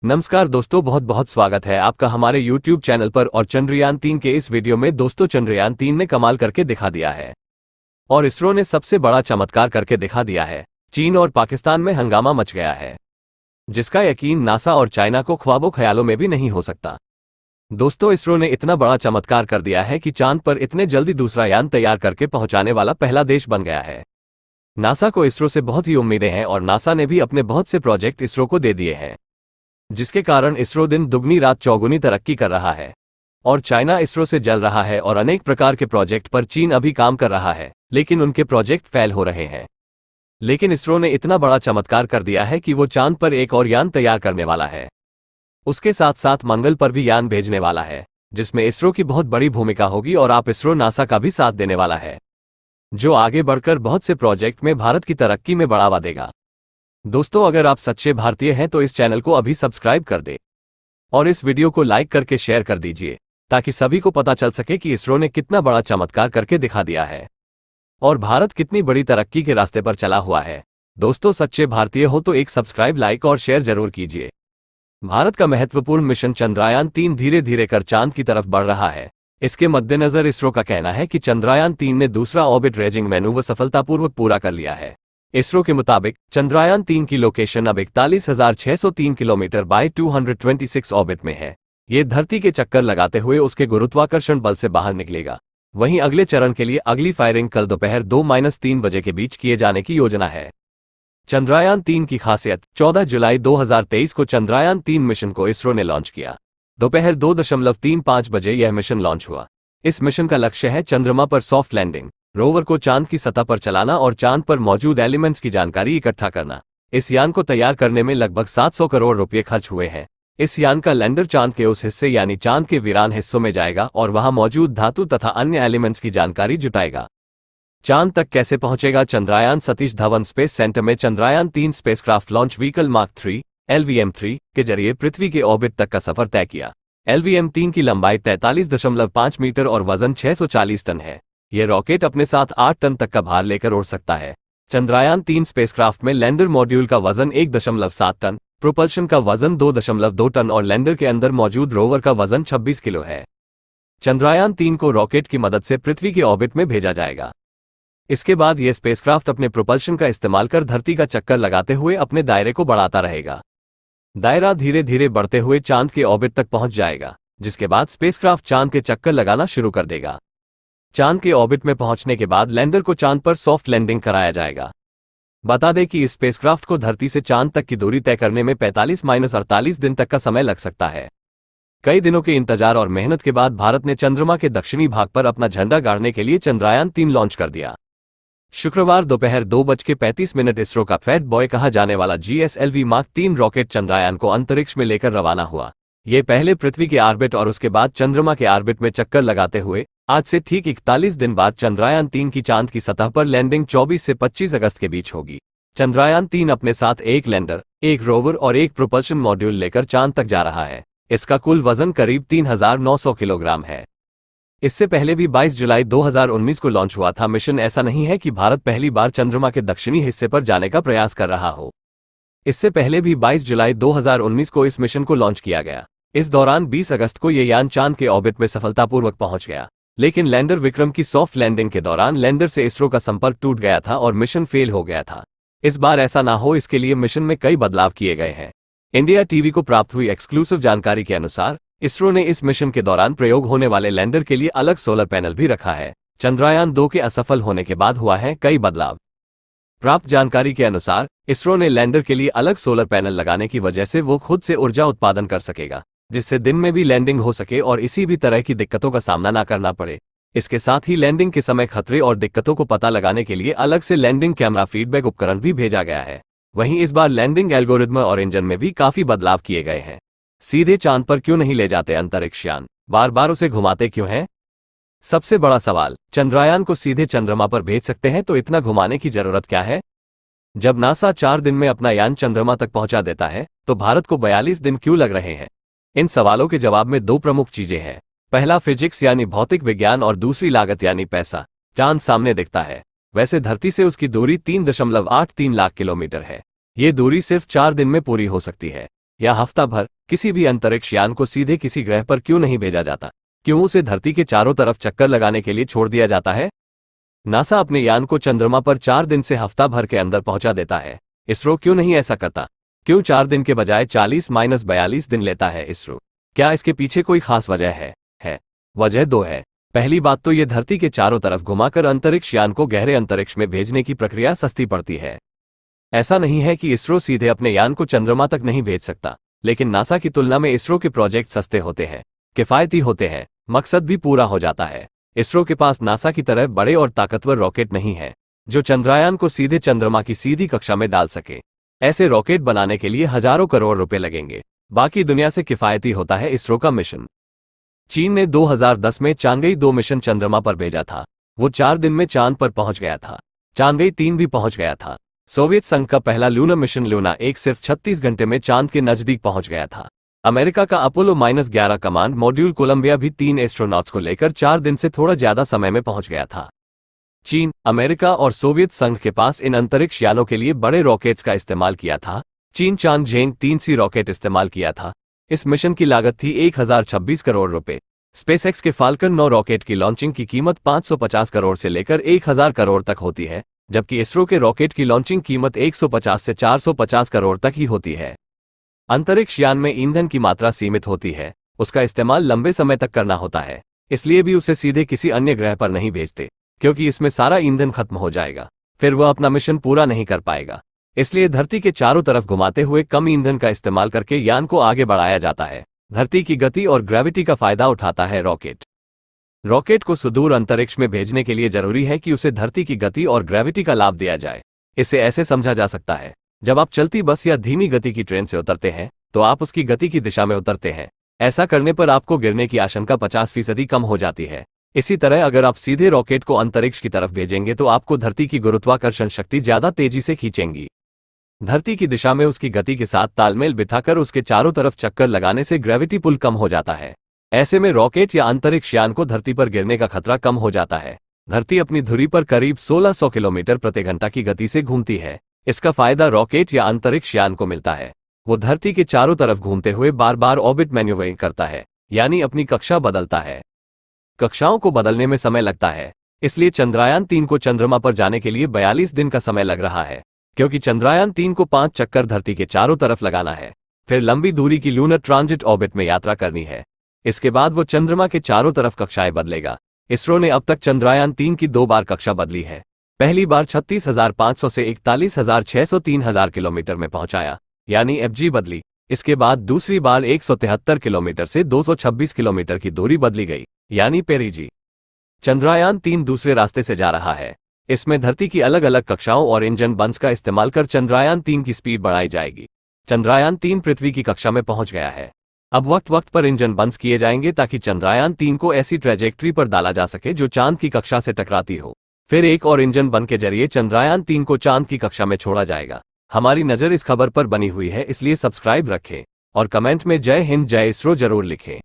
नमस्कार दोस्तों, बहुत बहुत स्वागत है आपका हमारे YouTube चैनल पर। और चंद्रयान-3 के इस वीडियो में दोस्तों चंद्रयान-3 ने कमाल करके दिखा दिया है और इसरो ने सबसे बड़ा चमत्कार करके दिखा दिया है। चीन और पाकिस्तान में हंगामा मच गया है, जिसका यकीन नासा और चाइना को ख्वाबों ख्यालों में भी नहीं हो सकता। दोस्तों, इसरो ने इतना बड़ा चमत्कार कर दिया है कि चांद पर इतने जल्दी दूसरा यान तैयार करके पहुंचाने वाला पहला देश बन गया है। नासा को इसरो से बहुत ही उम्मीदें हैं और नासा ने भी अपने बहुत से प्रोजेक्ट इसरो को दे दिए हैं, जिसके कारण इसरो दिन दुगनी रात चौगुनी तरक्की कर रहा है। और चाइना इसरो से जल रहा है और अनेक प्रकार के प्रोजेक्ट पर चीन अभी काम कर रहा है, लेकिन उनके प्रोजेक्ट फेल हो रहे हैं। लेकिन इसरो ने इतना बड़ा चमत्कार कर दिया है कि वो चांद पर एक और यान तैयार करने वाला है। उसके साथ साथ मंगल पर भी यान भेजने वाला है, जिसमें इसरो की बहुत बड़ी भूमिका होगी और आप इसरो नासा का भी साथ देने वाला है, जो आगे बढ़कर बहुत से प्रोजेक्ट में भारत की तरक्की में बढ़ावा देगा। दोस्तों, अगर आप सच्चे भारतीय हैं तो इस चैनल को अभी सब्सक्राइब कर दें और इस वीडियो को लाइक करके शेयर कर दीजिए, ताकि सभी को पता चल सके कि इसरो ने कितना बड़ा चमत्कार करके दिखा दिया है और भारत कितनी बड़ी तरक्की के रास्ते पर चला हुआ है। दोस्तों, सच्चे भारतीय हो तो एक सब्सक्राइब, लाइक और शेयर जरूर कीजिए। भारत का महत्वपूर्ण मिशन चंद्रयान-3 धीरे धीरे कर चांद की तरफ बढ़ रहा है। इसके मद्देनजर इसरो का कहना है कि चंद्रयान-3 ने दूसरा ऑर्बिट रेजिंग मैनूवर सफलतापूर्वक पूरा कर लिया है। इसरो के मुताबिक चंद्रयान-3 की लोकेशन अब 41,603 किलोमीटर बाय 226 ऑर्बिट में है। ये धरती के चक्कर लगाते हुए उसके गुरुत्वाकर्षण बल से बाहर निकलेगा। वहीं अगले चरण के लिए अगली फायरिंग कल दोपहर 2-3 बजे के बीच किए जाने की योजना है। चंद्रयान-3 की खासियत: 14 जुलाई 2023 को चंद्रयान-3 मिशन को इसरो ने लॉन्च किया। दोपहर 2:35 बजे यह मिशन लॉन्च हुआ। इस मिशन का लक्ष्य है चंद्रमा पर सॉफ्ट लैंडिंग, रोवर को चांद की सतह पर चलाना और चांद पर मौजूद एलिमेंट्स की जानकारी इकट्ठा करना। इस यान को तैयार करने में लगभग 700 करोड़ रुपए खर्च हुए हैं। इस यान का लैंडर चांद के उस हिस्से यानी चांद के वीरान हिस्सों में जाएगा और वहां मौजूद धातु तथा अन्य एलिमेंट्स की जानकारी जुटाएगा। चांद तक कैसे पहुंचेगा? चंद्रयान सतीश धवन स्पेस सेंटर में Chandrayaan-3 spacecraft launch vehicle mark 3 (LVM-3) के जरिए पृथ्वी के ऑर्बिट तक का सफर तय किया। LVM-3 की लंबाई 43.5 मीटर और वजन 640 टन है। यह रॉकेट अपने साथ 8 टन तक का भार लेकर उड़ सकता है। चंद्रयान-3 स्पेसक्राफ्ट में लैंडर मॉड्यूल का वजन 1.7 टन, प्रोपल्शन का वजन 2.2 टन और लैंडर के अंदर मौजूद रोवर का वजन 26 किलो है। चंद्रयान-3 को रॉकेट की मदद से पृथ्वी के ऑर्बिट में भेजा जाएगा। इसके बाद यह स्पेसक्राफ्ट अपने प्रोपल्शन का इस्तेमाल कर धरती का चक्कर लगाते हुए अपने दायरे को बढ़ाता रहेगा। दायरा धीरे धीरे बढ़ते हुए चांद के ऑर्बिट तक पहुंच जाएगा, जिसके बाद स्पेसक्राफ्ट चांद के चक्कर लगाना शुरू कर देगा। चांद के ऑर्बिट में पहुंचने के बाद लैंडर को चांद पर सॉफ्ट लैंडिंग कराया जाएगा। बता दें कि इस स्पेसक्राफ्ट को धरती से चांद तक की दूरी तय करने में 45-48 दिन तक का समय लग सकता है। कई दिनों के इंतजार और मेहनत के बाद भारत ने चंद्रमा के दक्षिणी भाग पर अपना झंडा गाड़ने के लिए चंद्रयान-3 लॉन्च कर दिया। शुक्रवार दोपहर 2:35 इसरो का फैट बॉय कहा जाने वाला GSLV मार्क 3 रॉकेट चंद्रयान को अंतरिक्ष में लेकर रवाना हुआ। ये पहले पृथ्वी के ऑर्बिट और उसके बाद चंद्रमा के ऑर्बिट में चक्कर लगाते हुए आज से ठीक 41 दिन बाद चंद्रयान-3 की चांद की सतह पर लैंडिंग 24 से 25 अगस्त के बीच होगी। चंद्रयान-3 अपने साथ एक लैंडर, एक रोवर और एक प्रोपल्शन मॉड्यूल लेकर चांद तक जा रहा है। इसका कुल वजन करीब 3,900 किलोग्राम है। इससे पहले भी 22 जुलाई 2019 को लॉन्च हुआ था मिशन। ऐसा नहीं है कि भारत पहली बार चंद्रमा के दक्षिणी हिस्से पर जाने का प्रयास कर रहा हो। इससे पहले भी 22 जुलाई 2019 को इस मिशन को लॉन्च किया गया। इस दौरान 20 अगस्त को यह यान चांद के ऑर्बिट में सफलतापूर्वक पहुंच गया, लेकिन लैंडर विक्रम की सॉफ्ट लैंडिंग के दौरान लैंडर से इसरो का संपर्क टूट गया था और मिशन फेल हो गया था। इस बार ऐसा ना हो, इसके लिए मिशन में कई बदलाव किए गए हैं। इंडिया टीवी को प्राप्त हुई एक्सक्लूसिव जानकारी के अनुसार इसरो ने इस मिशन के दौरान प्रयोग होने वाले लैंडर के लिए अलग सोलर पैनल भी रखा है। चंद्रयान-2 के असफल होने के बाद हुआ है कई बदलाव। प्राप्त जानकारी के अनुसार इसरो ने लैंडर के लिए अलग सोलर पैनल लगाने की वजह से वो खुद से ऊर्जा उत्पादन कर सकेगा, जिससे दिन में भी लैंडिंग हो सके और इसी भी तरह की दिक्कतों का सामना ना करना पड़े। इसके साथ ही लैंडिंग के समय खतरे और दिक्कतों को पता लगाने के लिए अलग से लैंडिंग कैमरा फीडबैक उपकरण भी भेजा गया है। वहीं इस बार लैंडिंग एल्गोरिथम और इंजन में भी काफी बदलाव किए गए हैं। सीधे चांद पर क्यों नहीं ले जाते अंतरिक्ष यान, बार बार उसे घुमाते क्यों हैं? सबसे बड़ा सवाल, चंद्रयान को सीधे चंद्रमा पर भेज सकते हैं तो इतना घुमाने की जरूरत क्या है? जब नासा 4 दिन में अपना यान चंद्रमा तक पहुंचा देता है तो भारत को 42 दिन क्यों लग रहे हैं? इन सवालों के जवाब में 2 प्रमुख चीजें हैं। पहला फिजिक्स यानी भौतिक विज्ञान और दूसरी लागत यानी पैसा। चांद सामने दिखता है, वैसे धरती से उसकी दूरी 3.83 लाख किलोमीटर है। ये दूरी सिर्फ 4 दिन में पूरी हो सकती है। या हफ्ता भर किसी भी अंतरिक्ष यान को सीधे किसी ग्रह पर क्यों नहीं भेजा जाता? क्यों उसे धरती के चारों तरफ चक्कर लगाने के लिए छोड़ दिया जाता है? नासा अपने यान को चंद्रमा पर 4 दिन से हफ्ता भर के अंदर पहुंचा देता है। इसरो क्यों नहीं ऐसा करता? क्यों 4 दिन के बजाय 40-42 दिन लेता है इसरो? क्या इसके पीछे कोई खास वजह है? वजह 2 है। पहली बात तो ये धरती के चारों तरफ घुमाकर अंतरिक्ष यान को गहरे अंतरिक्ष में भेजने की प्रक्रिया सस्ती पड़ती है। ऐसा नहीं है कि इसरो सीधे अपने यान को चंद्रमा तक नहीं भेज सकता, लेकिन नासा की तुलना में इसरो के प्रोजेक्ट सस्ते होते हैं, किफायती होते हैं, मकसद भी पूरा हो जाता है। इसरो के पास नासा की तरह बड़े और ताकतवर रॉकेट नहीं है जो चंद्रयान को सीधे चंद्रमा की सीधी कक्षा में डाल सके। ऐसे रॉकेट बनाने के लिए हजारों करोड़ रुपए लगेंगे। बाकी दुनिया से किफायती होता है इसरो का मिशन। चीन ने 2010 में चांगई 2 मिशन चंद्रमा पर भेजा था। वो 4 दिन में चांद पर पहुंच गया था। चांगई 3 भी पहुंच गया था। सोवियत संघ का पहला लूनर मिशन लूना 1 सिर्फ 36 घंटे में चांद के नजदीक पहुंच गया था। अमेरिका का अपोलो -11 कमांड मॉड्यूल कोलंबिया भी 3 एस्ट्रोनॉट्स को लेकर 4 दिन से थोड़ा ज्यादा समय में पहुंच गया था। चीन, अमेरिका और सोवियत संघ के पास इन अंतरिक्ष यानों के लिए बड़े रॉकेट्स का इस्तेमाल किया था। चीन चांगझेंग 3C रॉकेट इस्तेमाल किया था। इस मिशन की लागत थी 1026 करोड़ रुपए। स्पेसएक्स के फाल्कन 9 रॉकेट की लॉन्चिंग की कीमत 550 करोड़ से लेकर 1000 करोड़ तक होती है, जबकि इसरो के रॉकेट की लॉन्चिंग कीमत 150 से 450 करोड़ तक ही होती है। अंतरिक्ष यान में ईंधन की मात्रा सीमित होती है, उसका इस्तेमाल लंबे समय तक करना होता है, इसलिए भी उसे सीधे किसी अन्य ग्रह पर नहीं भेजते, क्योंकि इसमें सारा ईंधन खत्म हो जाएगा, फिर वह अपना मिशन पूरा नहीं कर पाएगा। इसलिए धरती के चारों तरफ घुमाते हुए कम ईंधन का इस्तेमाल करके यान को आगे बढ़ाया जाता है। धरती की गति और ग्रेविटी का फायदा उठाता है रॉकेट। रॉकेट को सुदूर अंतरिक्ष में भेजने के लिए जरूरी है कि उसे धरती की गति और ग्रेविटी का लाभ दिया जाए। इसे ऐसे समझा जा सकता है, जब आप चलती बस या धीमी गति की ट्रेन से उतरते हैं तो आप उसकी गति की दिशा में उतरते हैं। ऐसा करने पर आपको गिरने की आशंका 50% कम हो जाती है। इसी तरह अगर आप सीधे रॉकेट को अंतरिक्ष की तरफ भेजेंगे तो आपको धरती की गुरुत्वाकर्षण शक्ति ज्यादा तेजी से खींचेंगी। धरती की दिशा में उसकी गति के साथ तालमेल बिठाकर उसके चारों तरफ चक्कर लगाने से ग्रेविटी पुल कम हो जाता है। ऐसे में रॉकेट या अंतरिक्ष यान को धरती पर गिरने का खतरा कम हो जाता है। धरती अपनी धुरी पर करीब 1600 किलोमीटर प्रति घंटा की गति से घूमती है। इसका फायदा रॉकेट या अंतरिक्ष यान को मिलता है। वो धरती के चारों तरफ घूमते हुए बार बार ऑर्बिट मैन्यूवरिंग करता है, यानी अपनी कक्षा बदलता है। कक्षाओं को बदलने में समय लगता है, इसलिए चंद्रयान 3 को चंद्रमा पर जाने के लिए 42 दिन का समय लग रहा है, क्योंकि चंद्रयान 3 को 5 चक्कर धरती के चारों तरफ लगाना है, फिर लंबी दूरी की लूनर ट्रांजिट ऑर्बिट में यात्रा करनी है। इसके बाद वो चंद्रमा के चारों तरफ कक्षाएं बदलेगा। इसरो ने अब तक चंद्रयान 3 की 2 बार कक्षा बदली है। पहली बार 36,500 से 41,600 3000 किलोमीटर में पहुंचाया, यानी FG बदली। इसके बाद दूसरी बार 173 किलोमीटर से 226 किलोमीटर की दूरी बदली गई, यानी पेरिजी। चंद्रयान 3 दूसरे रास्ते से जा रहा है। इसमें धरती की अलग अलग कक्षाओं और इंजन बंस का इस्तेमाल कर चंद्रयान 3 की स्पीड बढ़ाई जाएगी। चंद्रयान 3 पृथ्वी की कक्षा में पहुंच गया है। अब वक्त वक्त पर इंजन बंस किए जाएंगे ताकि चंद्रयान 3 को ऐसी ट्रैजेक्टरी पर डाला जा सके जो चांद की कक्षा से टकराती हो। फिर एक और इंजन बन के जरिए चंद्रयान 3 को चांद की कक्षा में छोड़ा जाएगा। हमारी नजर इस खबर पर बनी हुई है, इसलिए सब्सक्राइब रखें और कमेंट में जय हिंद जय इसरो जरूर लिखें।